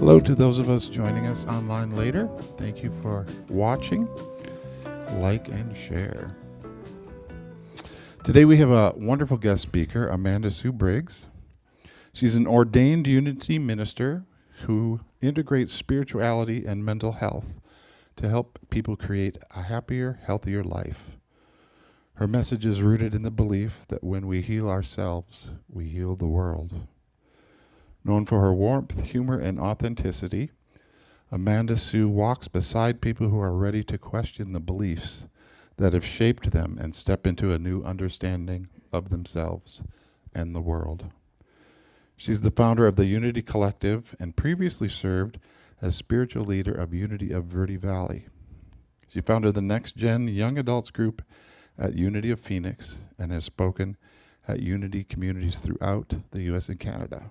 Hello to those of us joining us online later. Thank you for watching. Like and share. Today we have a wonderful guest speaker, Sue Briggs. She's an ordained unity minister who integrates spirituality and mental health to help people create a happier, healthier life. Her message is rooted in the belief that when we heal ourselves, we heal the world. Known for her warmth, humor, and authenticity, Sue walks beside people who are ready to question the beliefs that have shaped them and step into a new understanding of themselves and the world. She's the founder of the Unity Collective and previously served as spiritual leader of Unity of Verde Valley. She founded the Next Gen Young Adults group at Unity of Phoenix and has spoken at Unity communities throughout the U.S. and Canada.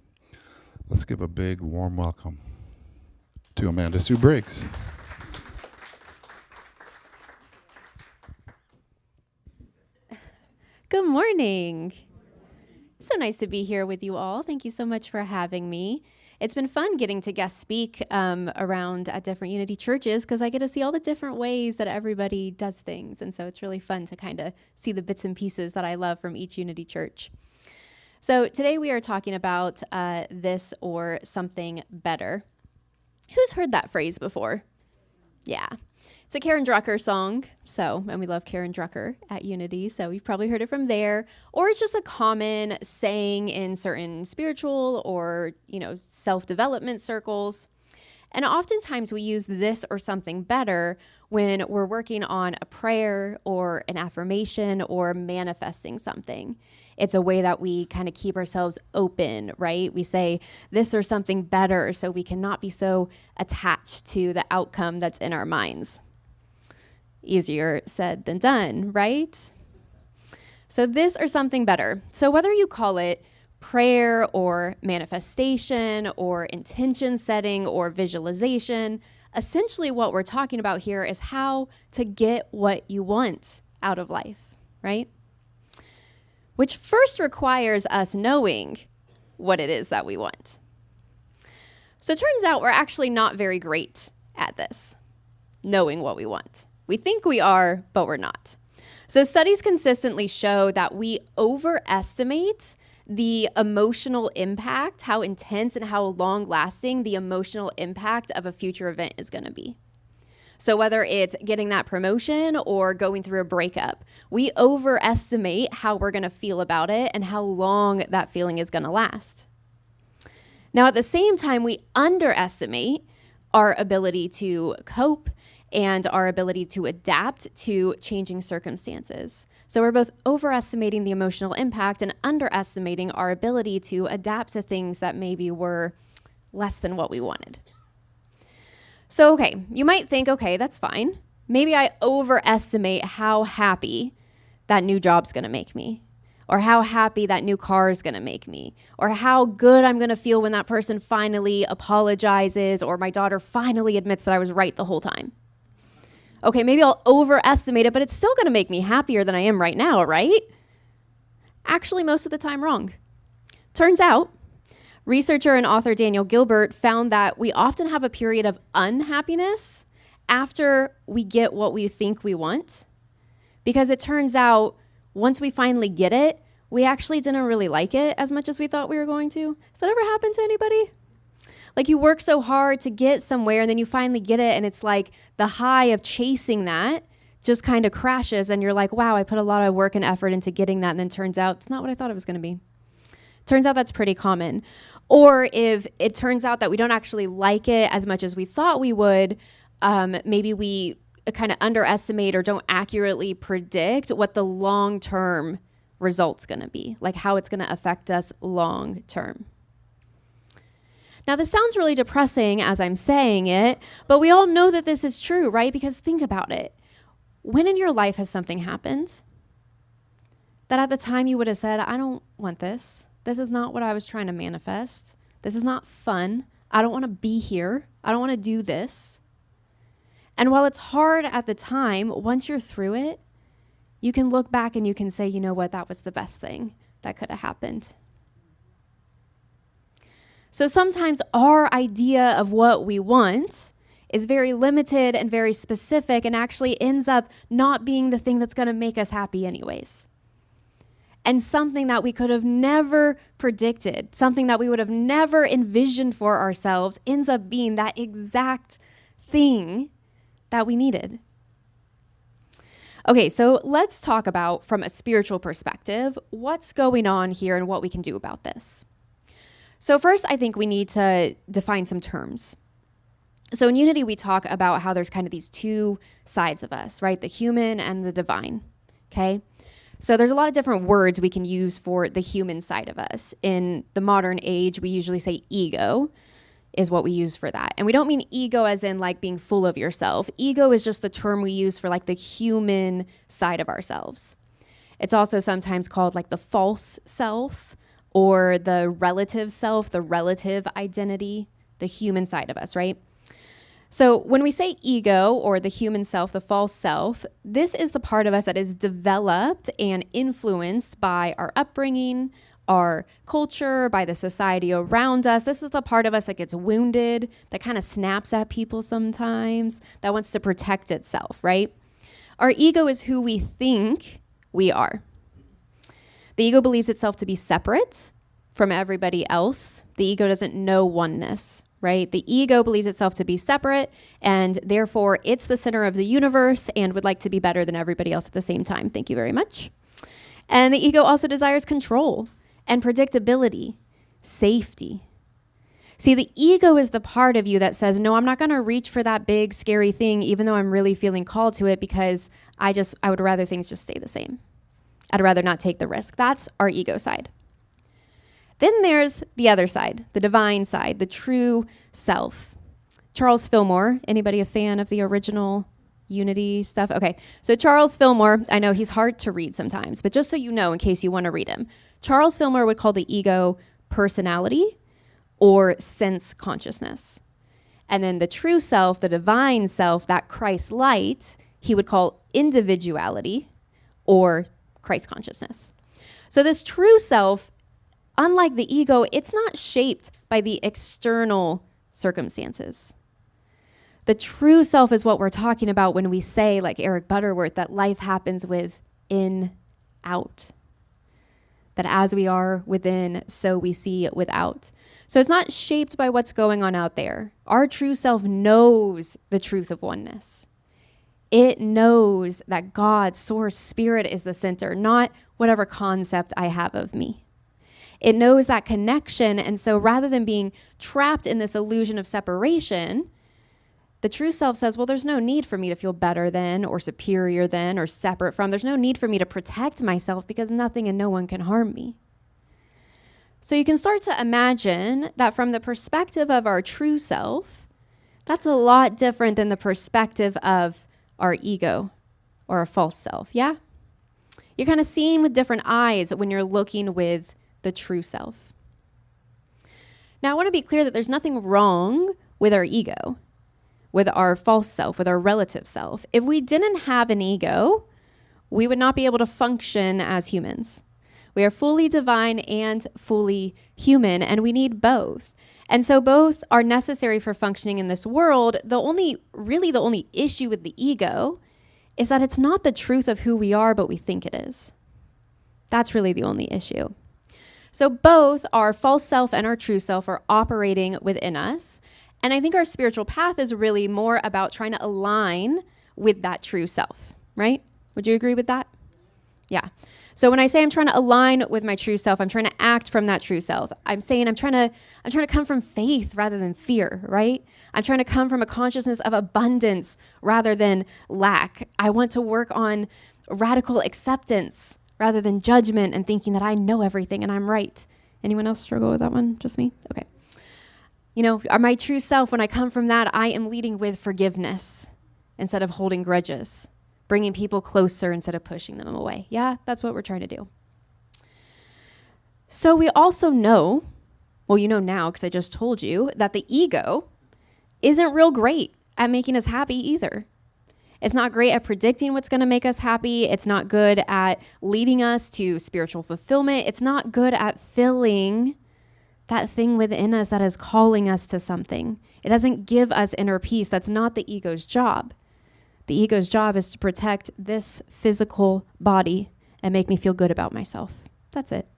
Let's give a big, warm welcome to Sue Briggs. Good morning. So nice to be here with you all. Thank you so much for having me. It's been fun getting to guest speak around at different Unity churches because I get to see all the different ways that everybody does things. And so it's really fun to kind of see the bits and pieces that I love from each Unity church. So today we are talking about this or something better. Who's heard that phrase before? Yeah. It's a Karen Drucker song, and we love Karen Drucker at Unity, so you've probably heard it from there. Or it's just a common saying in certain spiritual or, self-development circles. And oftentimes we use this or something better when we're working on a prayer or an affirmation or manifesting something. It's a way that we kind of keep ourselves open, right? We say this or something better so we cannot be so attached to the outcome that's in our minds. Easier said than done, right? So this or something better. So whether you call it prayer or manifestation or intention setting or visualization, essentially what we're talking about here is how to get what you want out of life, right? Which first requires us knowing what it is that we want. So it turns out we're actually not very great at this, knowing what we want. We think we are, but we're not. So studies consistently show that we overestimate the emotional impact, how intense and how long-lasting the emotional impact of a future event is going to be. So whether it's getting that promotion or going through a breakup, we overestimate how we're going to feel about it and how long that feeling is going to last. Now, at the same time, we underestimate our ability to cope and our ability to adapt to changing circumstances. So we're both overestimating the emotional impact and underestimating our ability to adapt to things that maybe were less than what we wanted. So, okay, you might think, okay, that's fine. Maybe I overestimate how happy that new job's gonna make me, or how happy that new car is gonna make me, or how good I'm gonna feel when that person finally apologizes, or my daughter finally admits that I was right the whole time. Okay, maybe I'll overestimate it, but it's still gonna make me happier than I am right now, right? Actually, most of the time wrong. Turns out, researcher and author Daniel Gilbert found that we often have a period of unhappiness after we get what we think we want, because it turns out once we finally get it, we actually didn't really like it as much as we thought we were going to. Has that ever happened to anybody? Like you work so hard to get somewhere and then you finally get it and it's like the high of chasing that just kind of crashes and you're like, wow, I put a lot of work and effort into getting that and then turns out it's not what I thought it was going to be. Turns out that's pretty common. Or if it turns out that we don't actually like it as much as we thought we would, maybe we kind of underestimate or don't accurately predict what the long-term result's going to be, like how it's going to affect us long-term. Now, this sounds really depressing as I'm saying it, but we all know that this is true, right? Because think about it. When in your life has something happened that at the time you would have said, I don't want this. This is not what I was trying to manifest. This is not fun. I don't want to be here. I don't want to do this. And while it's hard at the time, once you're through it, you can look back and you can say, you know what, that was the best thing that could have happened. So sometimes our idea of what we want is very limited and very specific and actually ends up not being the thing that's going to make us happy anyways. And something that we could have never predicted, something that we would have never envisioned for ourselves, ends up being that exact thing that we needed. Okay, so let's talk about, from a spiritual perspective, what's going on here and what we can do about this. So first, I think we need to define some terms. So in Unity, we talk about how there's kind of these two sides of us, right? The human and the divine, okay? So there's a lot of different words we can use for the human side of us. In the modern age, we usually say ego is what we use for that. And we don't mean ego as in like being full of yourself. Ego is just the term we use for like the human side of ourselves. It's also sometimes called like the false self or the relative self, the relative identity, the human side of us, right? So when we say ego or the human self, the false self, this is the part of us that is developed and influenced by our upbringing, our culture, by the society around us. This is the part of us that gets wounded, that kind of snaps at people sometimes, that wants to protect itself, right? Our ego is who we think we are. The ego believes itself to be separate from everybody else. The ego doesn't know oneness, right? The ego believes itself to be separate, and therefore it's the center of the universe and would like to be better than everybody else at the same time. Thank you very much. And the ego also desires control and predictability, safety. See, the ego is the part of you that says, no, I'm not going to reach for that big, scary thing, even though I'm really feeling called to it, because I would rather things just stay the same. I'd rather not take the risk. That's our ego side. Then there's the other side, the divine side, the true self. Charles Fillmore, anybody a fan of the original Unity stuff? Okay, so Charles Fillmore, I know he's hard to read sometimes, but just so you know, in case you want to read him, Charles Fillmore would call the ego personality or sense consciousness. And then the true self, the divine self, that Christ light, he would call individuality or Christ consciousness. So this true self, unlike the ego, it's not shaped by the external circumstances. The true self is what we're talking about when we say, like Eric Butterworth, that life happens in, out. That as we are within, so we see without. So it's not shaped by what's going on out there. Our true self knows the truth of oneness. It knows that God, source, spirit is the center, not whatever concept I have of me. It knows that connection, and so rather than being trapped in this illusion of separation, the true self says, well, there's no need for me to feel better than, or superior than, or separate from. There's no need for me to protect myself because nothing and no one can harm me. So you can start to imagine that from the perspective of our true self, that's a lot different than the perspective of our ego or our false self, yeah? You're kind of seeing with different eyes when you're looking with the true self. Now, I want to be clear that there's nothing wrong with our ego, with our false self, with our relative self. If we didn't have an ego, we would not be able to function as humans. We are fully divine and fully human, and we need both. And so both are necessary for functioning in this world. The only issue with the ego is that it's not the truth of who we are, but we think it is. That's really the only issue. So both our false self and our true self are operating within us. And I think our spiritual path is really more about trying to align with that true self, right? Would you agree with that? Yeah. So when I say I'm trying to align with my true self, I'm trying to act from that true self. I'm saying I'm trying to come from faith rather than fear, right? I'm trying to come from a consciousness of abundance rather than lack. I want to work on radical acceptance rather than judgment and thinking that I know everything and I'm right. Anyone else struggle with that one? Just me? Okay. You know, my true self, when I come from that, I am leading with forgiveness instead of holding grudges, bringing people closer instead of pushing them away. Yeah, that's what we're trying to do. So we also know, well, you know now because I just told you, that the ego isn't real great at making us happy either. It's not great at predicting what's going to make us happy. It's not good at leading us to spiritual fulfillment. It's not good at filling that thing within us that is calling us to something. It doesn't give us inner peace. That's not the ego's job. The ego's job is to protect this physical body and make me feel good about myself. That's it.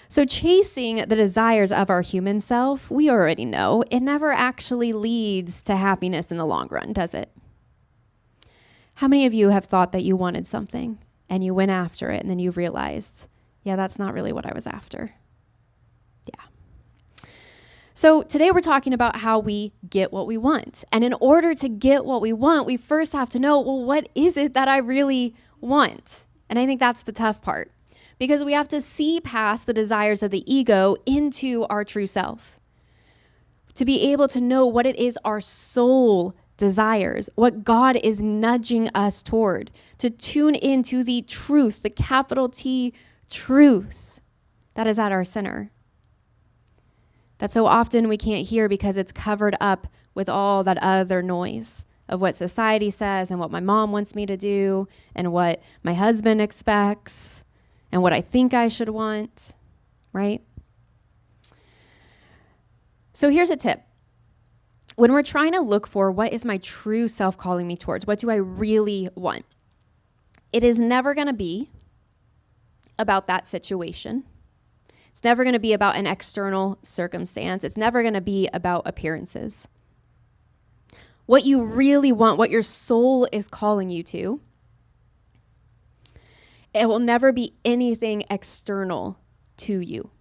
So chasing the desires of our human self, we already know, it never actually leads to happiness in the long run, does it? How many of you have thought that you wanted something and you went after it and then you realized, yeah, that's not really what I was after? Yeah. So today we're talking about how we get what we want. And in order to get what we want, we first have to know, well, what is it that I really want? And I think that's the tough part, because we have to see past the desires of the ego into our true self to be able to know what it is our soul desires, what God is nudging us toward, to tune into the truth, the capital T truth that is at our center. That so often we can't hear because it's covered up with all that other noise of what society says and what my mom wants me to do and what my husband expects and what I think I should want, right? So here's a tip. When we're trying to look for what is my true self calling me towards, what do I really want? It is never going to be about that situation. It's never going to be about an external circumstance. It's never going to be about appearances. What you really want, what your soul is calling you to, it will never be anything external to you.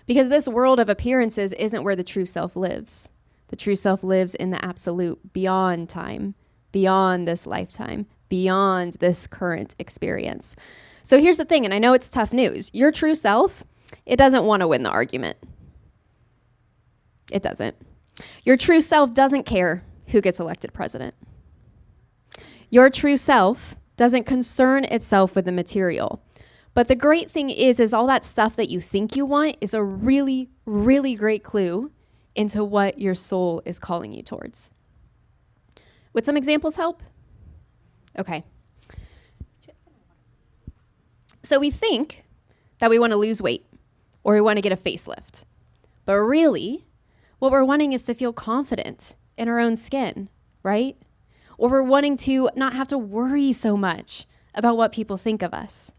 Because this world of appearances isn't where the true self lives. The true self lives in the absolute, beyond time, beyond this lifetime, beyond this current experience. So here's the thing, and I know it's tough news. Your true self, it doesn't want to win the argument. It doesn't. Your true self doesn't care who gets elected president. Your true self doesn't concern itself with the material. But the great thing is all that stuff that you think you want is a really, really great clue into what your soul is calling you towards. Would some examples help? Okay. So we think that we want to lose weight or we want to get a facelift. But really, what we're wanting is to feel confident in our own skin, right? Or we're wanting to not have to worry so much about what people think of us.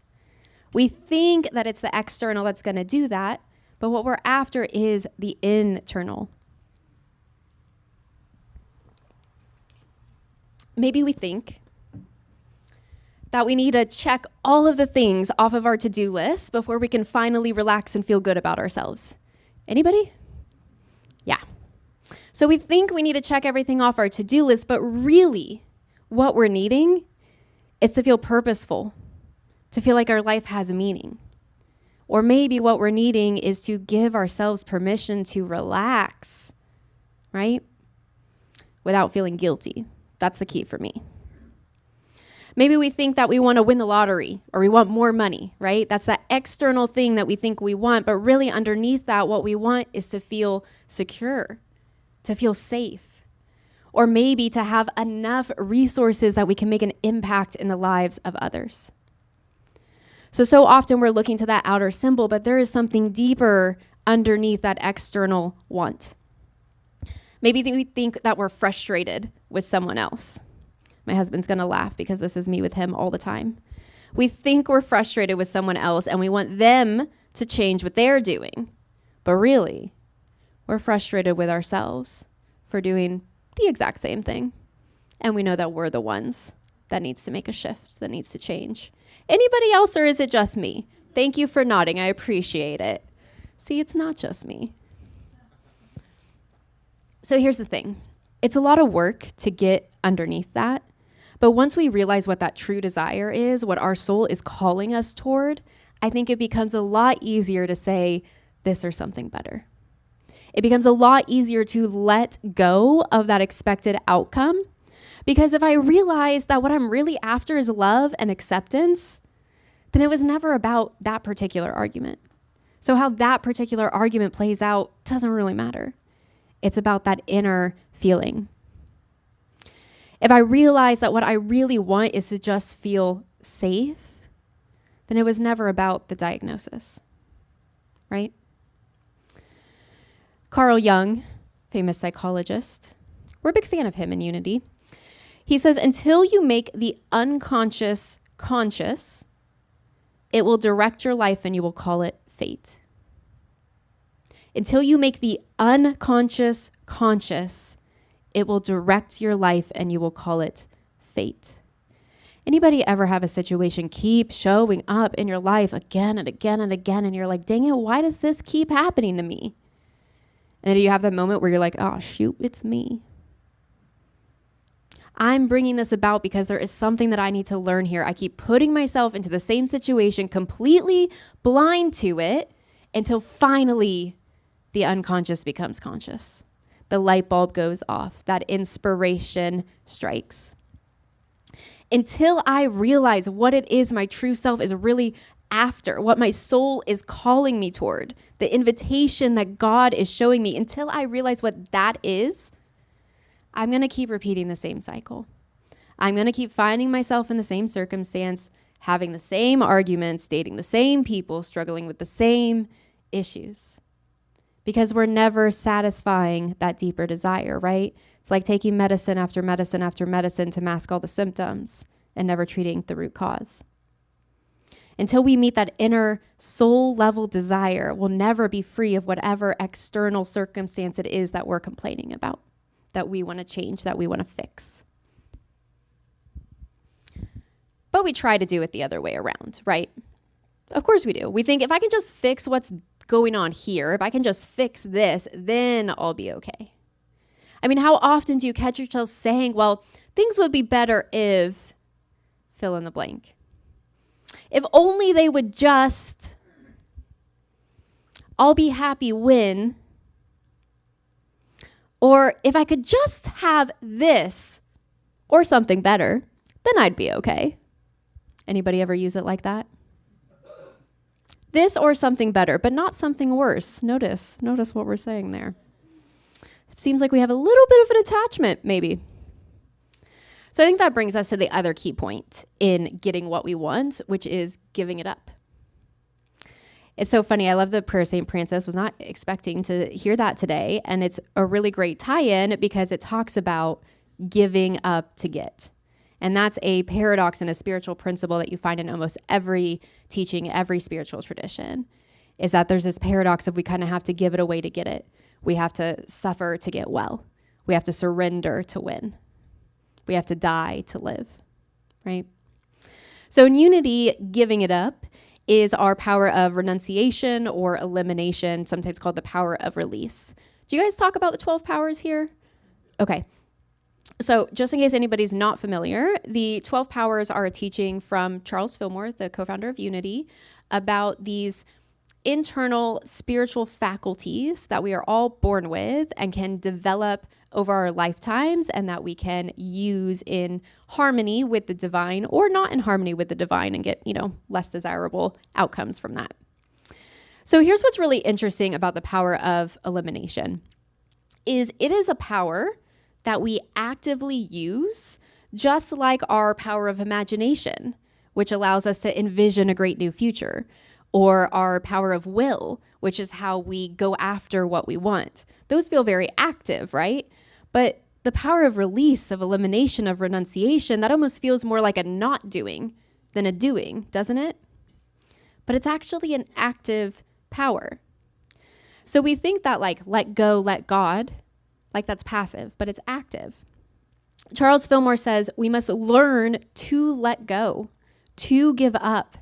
We think that it's the external that's going to do that, but what we're after is the internal. Maybe we think that we need to check all of the things off of our to-do list before we can finally relax and feel good about ourselves. Anybody? Yeah. So we think we need to check everything off our to-do list, but really what we're needing is to feel purposeful, to feel like our life has meaning. Or maybe what we're needing is to give ourselves permission to relax, right? Without feeling guilty. That's the key for me. Maybe we think that we want to win the lottery or we want more money, right? That's that external thing that we think we want, but really underneath that, what we want is to feel secure, to feel safe, or maybe to have enough resources that we can make an impact in the lives of others. So often we're looking to that outer symbol, but there is something deeper underneath that external want. Maybe we think that we're frustrated with someone else. My husband's going to laugh because this is me with him all the time. We think we're frustrated with someone else and we want them to change what they're doing. But really, we're frustrated with ourselves for doing the exact same thing. And we know that we're the ones that needs to make a shift, that needs to change. Anybody else, or is it just me? Thank you for nodding. I appreciate it. See, it's not just me. So here's the thing. It's a lot of work to get underneath that. But once we realize what that true desire is, what our soul is calling us toward, I think it becomes a lot easier to say this or something better. It becomes a lot easier to let go of that expected outcome. Because if I realize that what I'm really after is love and acceptance, then it was never about that particular argument. So how that particular argument plays out doesn't really matter. It's about that inner feeling. If I realize that what I really want is to just feel safe, then it was never about the diagnosis. right? Carl Jung, famous psychologist, we're a big fan of him in Unity. He says, until you make the unconscious conscious, it will direct your life and you will call it fate. Until you make the unconscious conscious, it will direct your life and you will call it fate. Anybody ever have a situation keep showing up in your life again and again and again, and you're like, dang it, why does this keep happening to me? And then you have that moment where you're like, oh, shoot, it's me. I'm bringing this about because there is something that I need to learn here. I keep putting myself into the same situation, completely blind to it, until finally the unconscious becomes conscious. The light bulb goes off. That inspiration strikes. Until I realize what it is my true self is really after, what my soul is calling me toward, the invitation that God is showing me, until I realize what that is, I'm going to keep repeating the same cycle. I'm going to keep finding myself in the same circumstance, having the same arguments, dating the same people, struggling with the same issues. Because we're never satisfying that deeper desire, right? It's like taking medicine after medicine after medicine to mask all the symptoms and never treating the root cause. Until we meet that inner soul level desire, we'll never be free of whatever external circumstance it is that we're complaining about, that we want to change, that we want to fix. But we try to do it the other way around, right? Of course we do. We think if I can just fix what's going on here, if I can just fix this, then I'll be okay. I mean, how often do you catch yourself saying, well, things would be better if fill in the blank. If only they would just, I'll be happy when, or if I could just have this or something better, then I'd be okay. Anybody ever use it like that? This or something better, but not something worse. Notice what we're saying there. It seems like we have a little bit of an attachment, maybe. So I think that brings us to the other key point in getting what we want, which is giving it up. It's so funny. I love the prayer St. Francis. Was not expecting to hear that today. And it's a really great tie-in because it talks about giving up to get. And that's a paradox and a spiritual principle that you find in almost every teaching, every spiritual tradition, is that there's this paradox of we kind of have to give it away to get it. We have to suffer to get well. We have to surrender to win. We have to die to live, right? So in Unity, giving it up is our power of renunciation or elimination, sometimes called the power of release. Do you guys talk about the 12 powers here? Okay. So just in case anybody's not familiar, the 12 powers are a teaching from Charles Fillmore, the co-founder of Unity, about these internal spiritual faculties that we are all born with and can develop over our lifetimes, and that we can use in harmony with the divine or not in harmony with the divine and get, less desirable outcomes from that. So here's what's really interesting about the power of elimination is it is a power that we actively use, just like our power of imagination, which allows us to envision a great new future, or our power of will, which is how we go after what we want. Those feel very active, right? But the power of release, of elimination, of renunciation, that almost feels more like a not doing than a doing, doesn't it? But it's actually an active power. So we think that like let go, let God, like that's passive, but it's active. Charles Fillmore says we must learn to let go, to give up,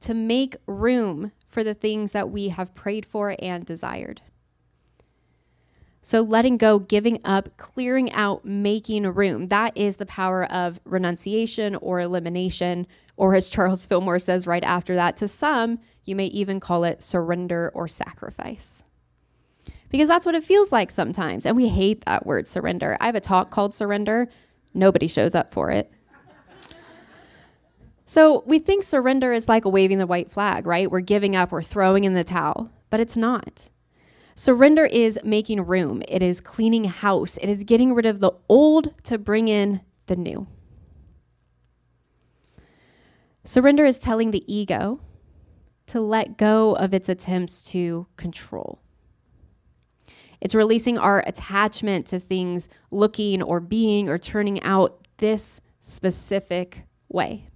to make room for the things that we have prayed for and desired. So letting go, giving up, clearing out, making room, that is the power of renunciation or elimination, or as Charles Fillmore says right after that, to some, you may even call it surrender or sacrifice. Because that's what it feels like sometimes. And we hate that word surrender. I have a talk called Surrender. Nobody shows up for it. So we think surrender is like waving the white flag, right? We're giving up, we're throwing in the towel, but it's not. Surrender is making room. It is cleaning house. It is getting rid of the old to bring in the new. Surrender is telling the ego, to let go of its attempts to control. It's releasing our attachment to things looking or being or turning out this specific way.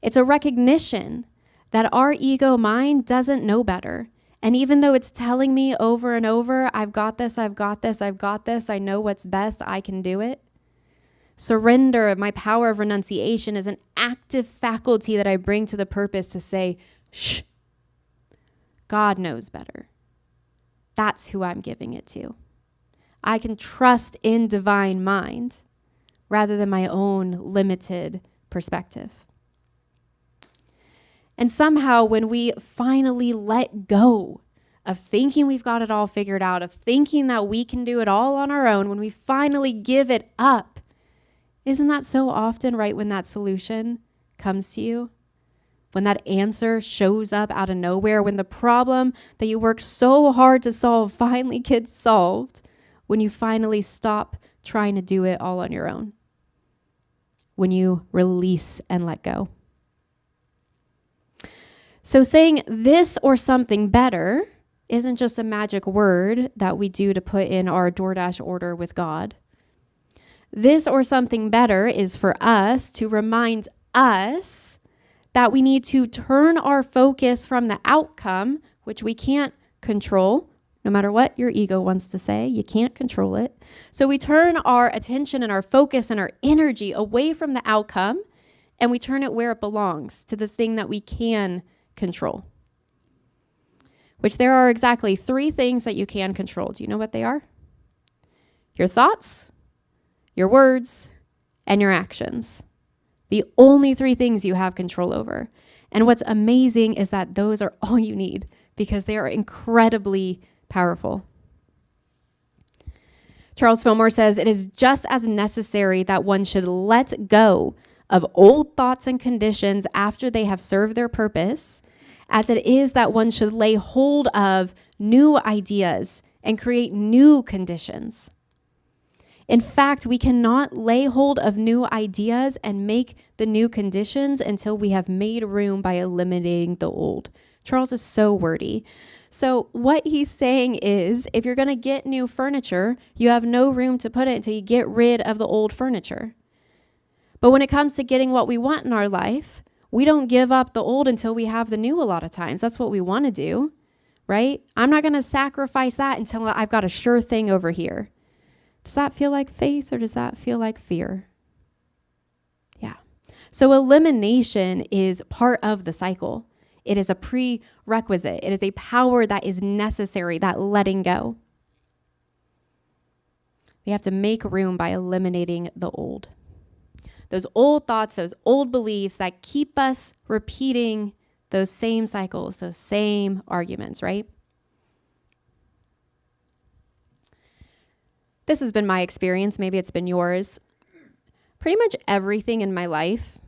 It's a recognition that our ego mind doesn't know better. And even though it's telling me over and over, I've got this, I've got this, I've got this, I know what's best, I can do it. Surrender, my power of renunciation, is an active faculty that I bring to the purpose to say, shh, God knows better. That's who I'm giving it to. I can trust in divine mind rather than my own limited perspective. And somehow when we finally let go of thinking we've got it all figured out, of thinking that we can do it all on our own, when we finally give it up, isn't that so often right when that solution comes to you? When that answer shows up out of nowhere, when the problem that you worked so hard to solve finally gets solved, when you finally stop trying to do it all on your own, when you release and let go. So saying this or something better isn't just a magic word that we do to put in our DoorDash order with God. This or something better is for us to remind us that we need to turn our focus from the outcome, which we can't control, no matter what your ego wants to say, you can't control it. So we turn our attention and our focus and our energy away from the outcome, and we turn it where it belongs, to the thing that we can control. Which there are exactly 3 things that you can control. Do you know what they are? Your thoughts, your words, and your actions. The only 3 things you have control over. And what's amazing is that those are all you need because they are incredibly powerful. Charles Fillmore says, it is just as necessary that one should let go of old thoughts and conditions after they have served their purpose, as it is that one should lay hold of new ideas and create new conditions. In fact, we cannot lay hold of new ideas and make the new conditions until we have made room by eliminating the old. Charles is so wordy. So what he's saying is, if you're going to get new furniture, you have no room to put it until you get rid of the old furniture. But when it comes to getting what we want in our life, we don't give up the old until we have the new a lot of times. That's what we want to do, right? I'm not going to sacrifice that until I've got a sure thing over here. Does that feel like faith or does that feel like fear? Yeah. So elimination is part of the cycle. It is a prerequisite. It is a power that is necessary, that letting go. We have to make room by eliminating the old. Those old thoughts, those old beliefs that keep us repeating those same cycles, those same arguments, right? This has been my experience. Maybe it's been yours. Pretty much everything in my life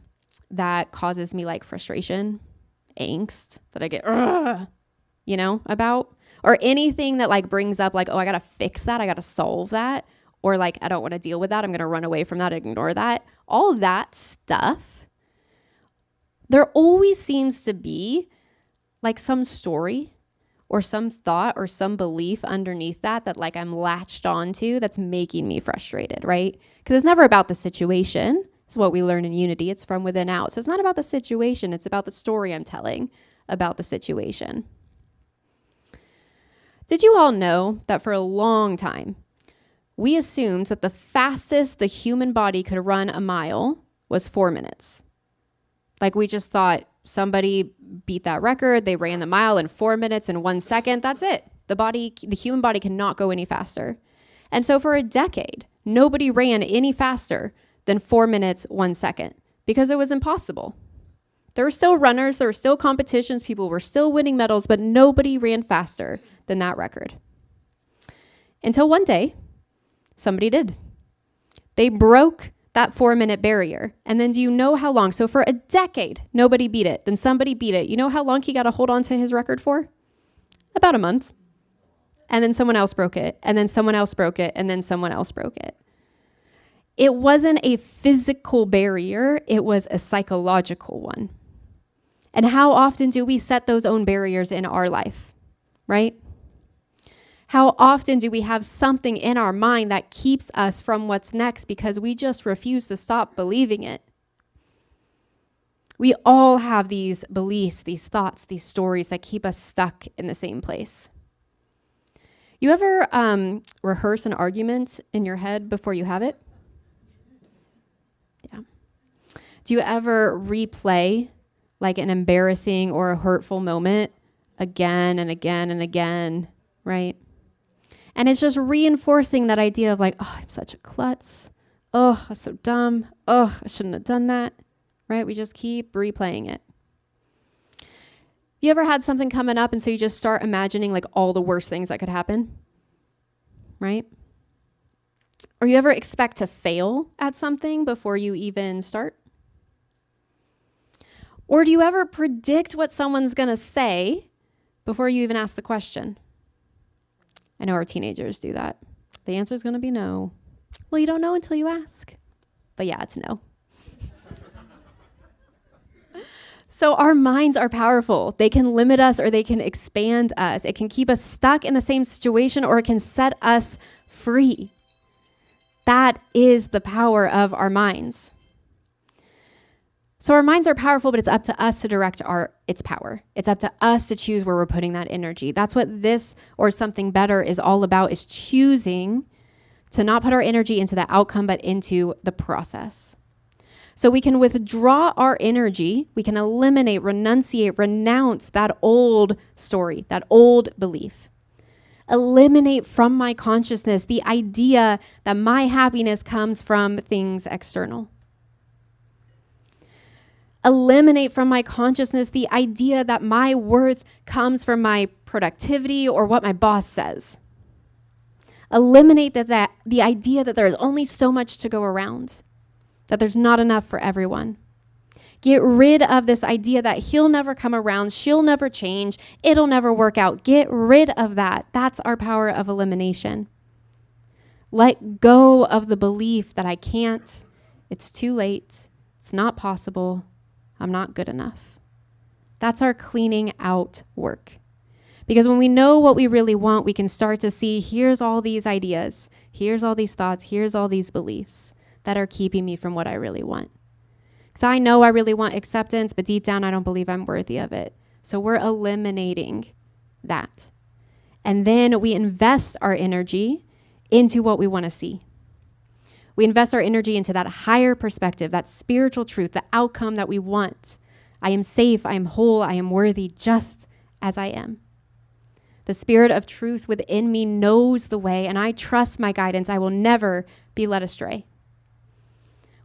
that causes me like frustration, angst that I get, about, or anything that like brings up like, oh, I got to fix that. I got to solve that. Or like, I don't want to deal with that. I'm going to run away from that, ignore that. All of that stuff. There always seems to be like some story or some thought or some belief underneath that like I'm latched onto that's making me frustrated, right? Because it's never about the situation. It's what we learn in Unity. It's from within out. So it's not about the situation. It's about the story I'm telling about the situation. Did you all know that for a long time, we assumed that the fastest the human body could run a mile was 4 minutes? Like we just thought somebody beat that record. They ran the mile in 4 minutes and 1 second. That's it. The human body cannot go any faster. And so for a decade, nobody ran any faster than 4 minutes, 1 second because it was impossible. There were still runners. There were still competitions. People were still winning medals, but nobody ran faster than that record. Until one day, somebody did. They broke that 4-minute barrier. And then do you know how long? So for a decade, nobody beat it. Then somebody beat it. You know how long he got to hold on to his record for? About a month. And then someone else broke it. And then someone else broke it. And then someone else broke it. It wasn't a physical barrier. It was a psychological one. And how often do we set those own barriers in our life, right? How often do we have something in our mind that keeps us from what's next because we just refuse to stop believing it? We all have these beliefs, these thoughts, these stories that keep us stuck in the same place. You ever rehearse an argument in your head before you have it? Yeah. Do you ever replay like an embarrassing or a hurtful moment again and again and again, right? And it's just reinforcing that idea of like, oh, I'm such a klutz. Oh, I'm so dumb. Oh, I shouldn't have done that, right? We just keep replaying it. You ever had something coming up and so you just start imagining like all the worst things that could happen, right? Or you ever expect to fail at something before you even start? Or do you ever predict what someone's going to say before you even ask the question? I know our teenagers do that. The answer is going to be no. Well, you don't know until you ask. But yeah, it's no. So our minds are powerful. They can limit us or they can expand us. It can keep us stuck in the same situation or it can set us free. That is the power of our minds. So our minds are powerful, but it's up to us to direct its power. It's up to us to choose where we're putting that energy. That's what this or something better is all about, is choosing to not put our energy into the outcome, but into the process. So we can withdraw our energy. We can eliminate, renunciate, renounce that old story, that old belief. Eliminate from my consciousness the idea that my happiness comes from things external. Eliminate from my consciousness the idea that my worth comes from my productivity or what my boss says. Eliminate the idea that there is only so much to go around, that there's not enough for everyone. Get rid of this idea that he'll never come around, she'll never change, it'll never work out. Get rid of that. That's our power of elimination. Let go of the belief that I can't, it's too late, it's not possible, I'm not good enough. That's our cleaning out work. Because when we know what we really want, we can start to see, here's all these ideas, here's all these thoughts, here's all these beliefs that are keeping me from what I really want. Because I know I really want acceptance, but deep down I don't believe I'm worthy of it. So we're eliminating that. And then we invest our energy into what we want to see. We invest our energy into that higher perspective, that spiritual truth, the outcome that we want. I am safe, I am whole, I am worthy just as I am. The spirit of truth within me knows the way, and I trust my guidance. I will never be led astray.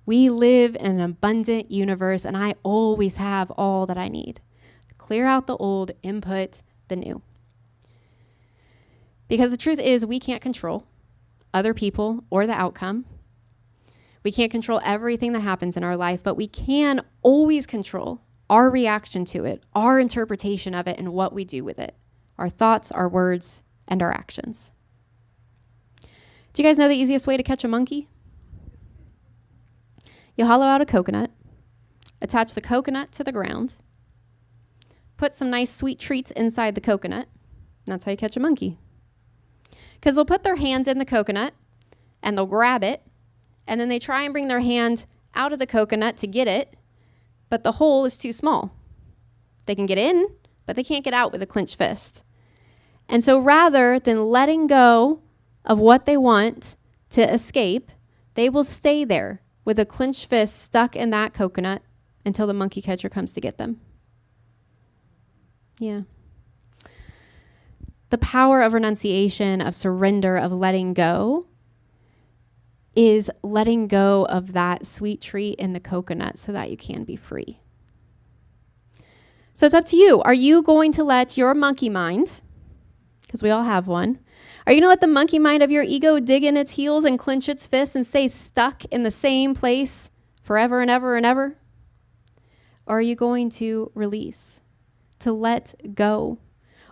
We live in an abundant universe, and I always have all that I need. Clear out the old, input the new. Because the truth is, we can't control other people or the outcome. We can't control everything that happens in our life, but we can always control our reaction to it, our interpretation of it, and what we do with it. Our thoughts, our words, and our actions. Do you guys know the easiest way to catch a monkey? You hollow out a coconut, attach the coconut to the ground, put some nice sweet treats inside the coconut, and that's how you catch a monkey. Because they'll put their hands in the coconut, and they'll grab it, and then they try and bring their hand out of the coconut to get it, but the hole is too small. They can get in, but they can't get out with a clenched fist. And so rather than letting go of what they want to escape, they will stay there with a clenched fist stuck in that coconut until the monkey catcher comes to get them. Yeah. The power of renunciation, of surrender, of letting go is letting go of that sweet treat in the coconut so that you can be free. So it's up to you. Are you going to let your monkey mind, because we all have one, are you going to let the monkey mind of your ego dig in its heels and clench its fists and stay stuck in the same place forever and ever and ever? Or are you going to release, to let go?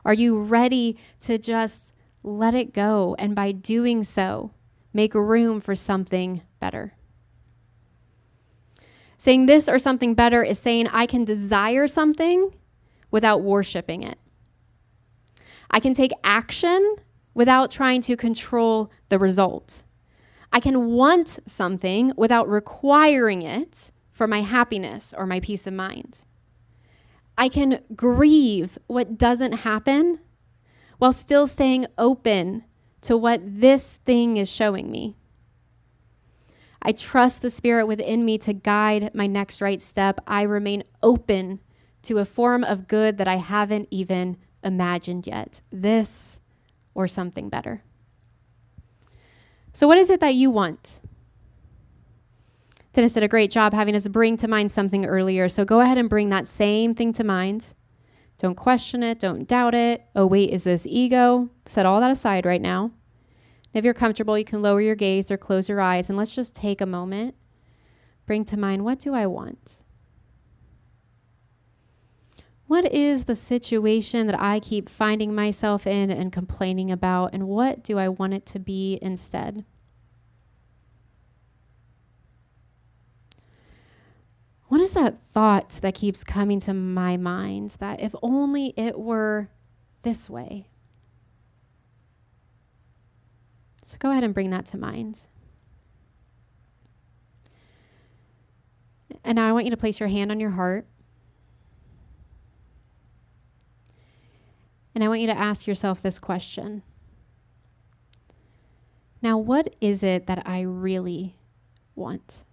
Are you ready to just let it go, and by doing so, make room for something better? Saying this or something better is saying I can desire something without worshiping it. I can take action without trying to control the result. I can want something without requiring it for my happiness or my peace of mind. I can grieve what doesn't happen while still staying open to what this thing is showing me. I trust the Spirit within me to guide my next right step. I remain open to a form of good that I haven't even imagined yet. This or something better. So what is it that you want? Dennis did a great job having us bring to mind something earlier. So go ahead and bring that same thing to mind. Don't question it. Don't doubt it. Oh, wait, is this ego? Set all that aside right now. And if you're comfortable, you can lower your gaze or close your eyes. And let's just take a moment. Bring to mind, what do I want? What is the situation that I keep finding myself in and complaining about? And what do I want it to be instead? What is that thought that keeps coming to my mind that if only it were this way? So go ahead and bring that to mind. And now I want you to place your hand on your heart. And I want you to ask yourself this question. Now, what is it that I really want?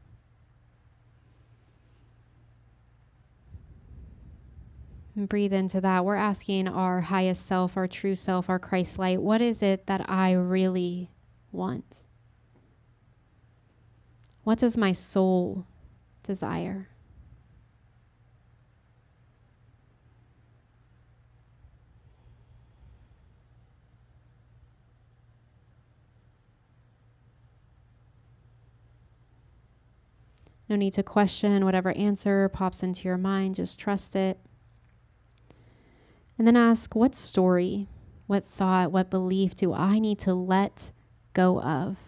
And breathe into that. We're asking our highest self, our true self, our Christ light, what is it that I really want? What does my soul desire? No need to question whatever answer pops into your mind. Just trust it. And then ask, what story, what thought, what belief do I need to let go of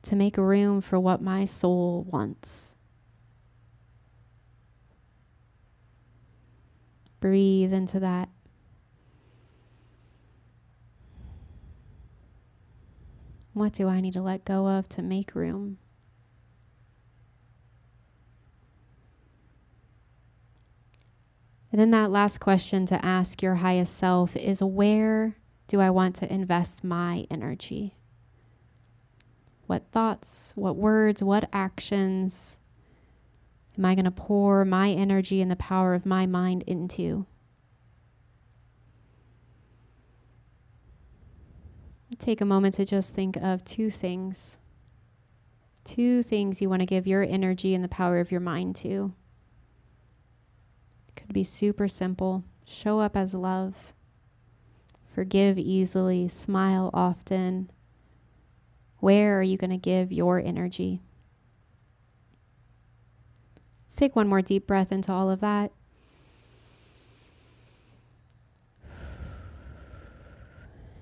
to make room for what my soul wants? Breathe into that. What do I need to let go of to make room? And then that last question to ask your highest self is, where do I want to invest my energy? What thoughts, what words, what actions am I going to pour my energy and the power of my mind into? Take a moment to just think of two things. Two things you want to give your energy and the power of your mind to. Could be super simple. Show up as love. Forgive easily. Smile often. Where are you going to give your energy? Let's take one more deep breath into all of that.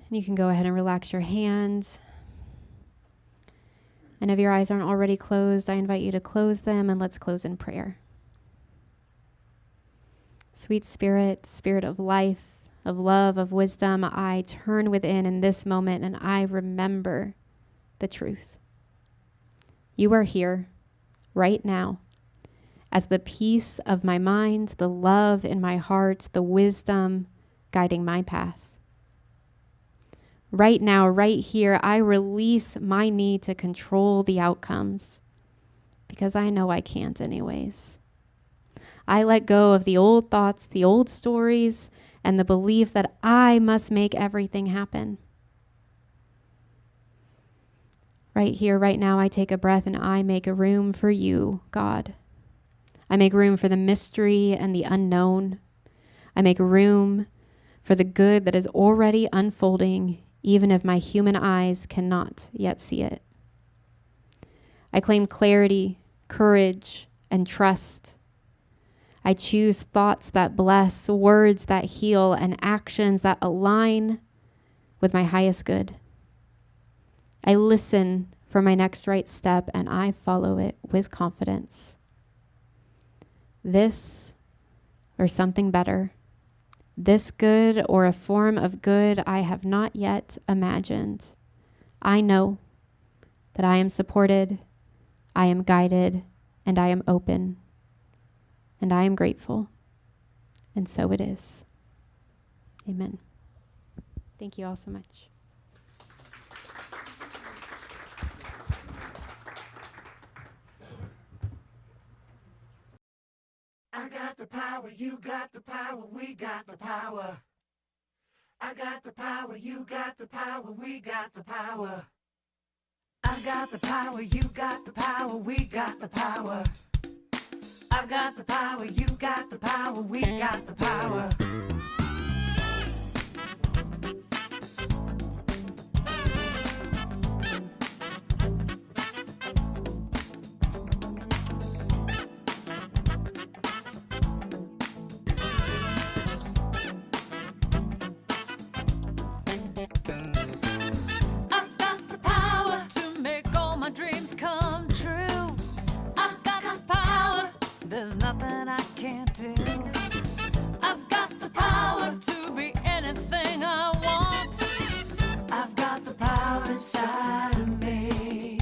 And you can go ahead and relax your hands. And if your eyes aren't already closed, I invite you to close them, and let's close in prayer. Sweet Spirit, Spirit of life, of love, of wisdom, I turn within in this moment and I remember the truth. You are here right now as the peace of my mind, the love in my heart, the wisdom guiding my path. Right now, right here, I release my need to control the outcomes because I know I can't anyways. I let go of the old thoughts, the old stories, and the belief that I must make everything happen. Right here, right now, I take a breath and I make a room for you, God. I make room for the mystery and the unknown. I make room for the good that is already unfolding, even if my human eyes cannot yet see it. I claim clarity, courage, and trust. I choose thoughts that bless, words that heal, and actions that align with my highest good. I listen for my next right step, and I follow it with confidence. this or something better. This good or a form of good I have not yet imagined. I know that I am supported, I am guided, and I am open. And I am grateful. And so it is. Amen. Thank you all so much. I got the power, you got the power, we got the power. I got the power, you got the power, we got the power. I got the power, you got the power, we got the power. I got the power, you got the power, we got the power. I've got the power to make all my dreams come true. I've got the power, there's nothing I can't do. I've got the power to be anything I want. I've got the power inside of me.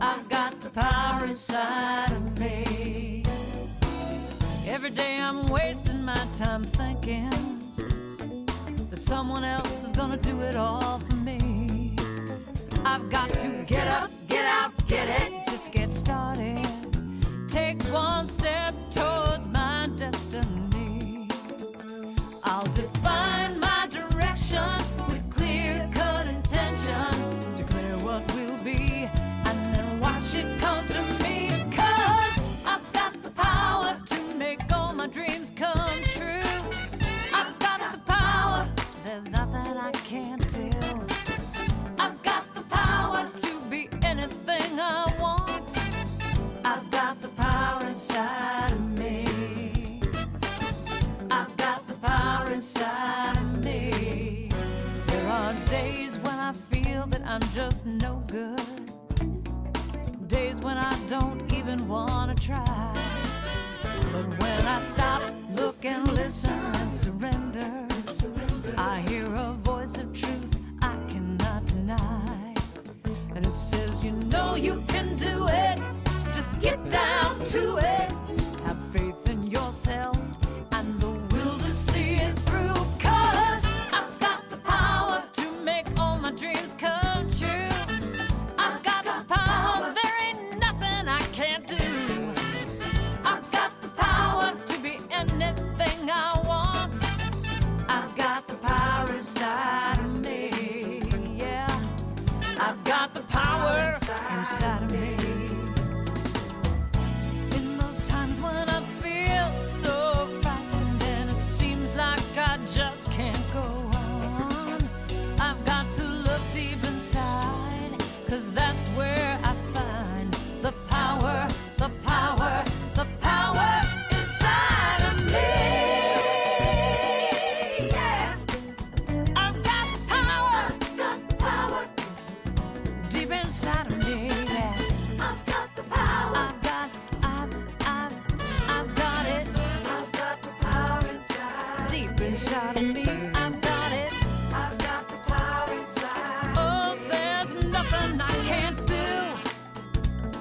I've got the power inside of me. Every day I'm wasting my time thinking that someone else is gonna do it all for me. I've got to get up, get out, get it, just get started. Take one step towards my destiny. I'll define my direction with clear-cut intention. Declare what will be and then watch it come to me. 'Cause I've got the power to make all my dreams come true. I've got the power, there's nothing I can't do. I've got the power to be anything I want. I've got the power inside of me. I've got the power inside of me. There are days when I feel that I'm just no good. Days when I don't even want to try. But when I stop, look and listen and surrender, I hear a voice of truth I cannot deny. And it says, you know you can do it. Just get down to it. Have faith in yourself and the will to see it through. 'Cause I've got the power to make all my dreams come true. I've got the power, there ain't nothing I can't do. I've got the power to be anything I want. I've got the power inside of me. Yeah, I've got the power inside of me. In those times when I feel so frightened and it seems like I just can't go on, I've got to look deep inside, 'cause that's where I find the power, the power, the power inside of me. Yeah, I've got the power deep inside of me. Yeah, I've got the power. I've got it. I've got the power inside. Deep inside of me. I've got it. I've got the power inside. Oh, there's nothing I can't do.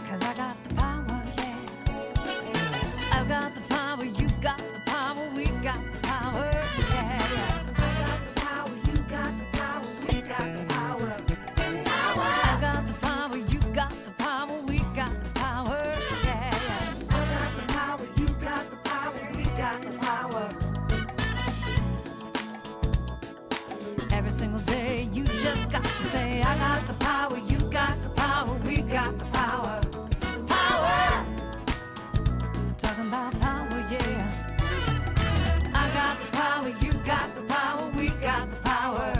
'Cause I got the power, yeah. I've got the power, you got the power, we got the power, yeah, yeah. I got the power, you got the power, we got the power. I got the power, you got the power, we got the power, yeah, yeah. I got the power, you got the power, we got the power. Every single day you just got to say, I got the power, you got the power, we got the power. Power! Talking about power, yeah. I got the power, you got the power, we got the power.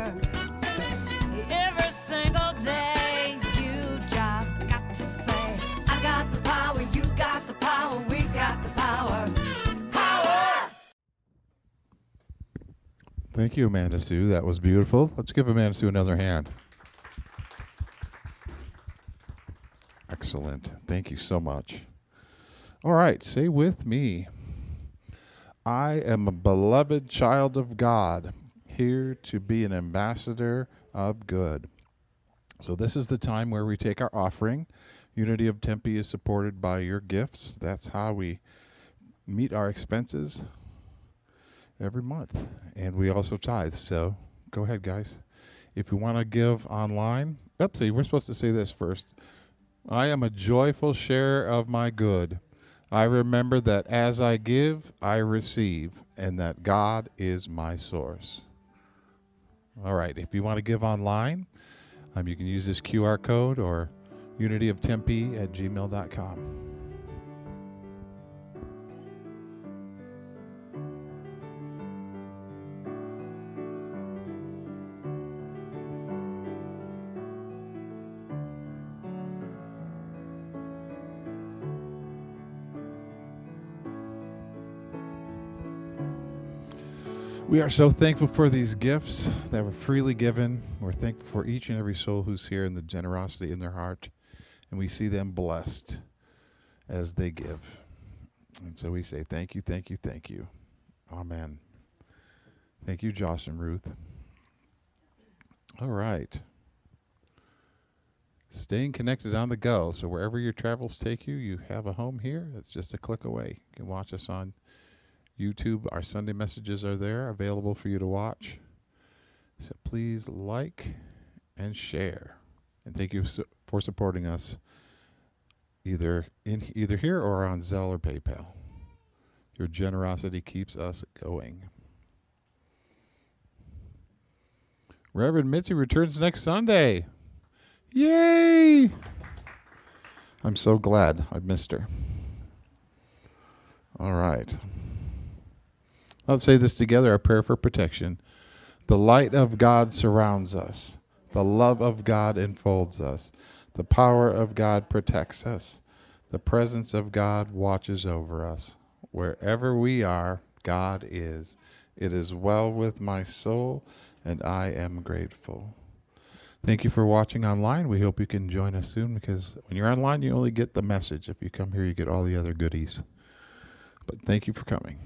Every single day you just got to say, I got the power, you got the power, we got the power. Power! Thank you, Amanda Sue. That was beautiful. Let's give Amanda Sue another hand. Excellent. Thank you so much. All right, say with me. I am a beloved child of God, here to be an ambassador of good. So this is the time where we take our offering. Unity of Tempe is supported by your gifts. That's how we meet our expenses every month. And we also tithe. So go ahead, guys. If you want to give online, oopsie, we're supposed to say this first. I am a joyful sharer of my good. I remember that as I give, I receive, and that God is my source. All right, if you want to give online, you can use this QR code or unityoftempe@gmail.com. We are so thankful for these gifts that were freely given. We're thankful for each and every soul who's here and the generosity in their heart. And we see them blessed as they give. And so we say thank you, thank you, thank you. Amen. Thank you, Josh and Ruth. All right. Staying connected on the go. So wherever your travels take you, you have a home here. It's just a click away. You can watch us on YouTube. Our Sunday messages are there, available for you to watch. So please like and share. And thank you for supporting us either here or on Zelle or PayPal. Your generosity keeps us going. Reverend Mitzi returns next Sunday. Yay! I'm so glad I missed her. All right. Let's say this together, a prayer for protection. The light of God surrounds us. The love of God enfolds us. The power of God protects us. The presence of God watches over us. Wherever we are, God is. It is well with my soul, and I am grateful. Thank you for watching online. We hope you can join us soon, because when you're online, you only get the message. If you come here, you get all the other goodies. But thank you for coming.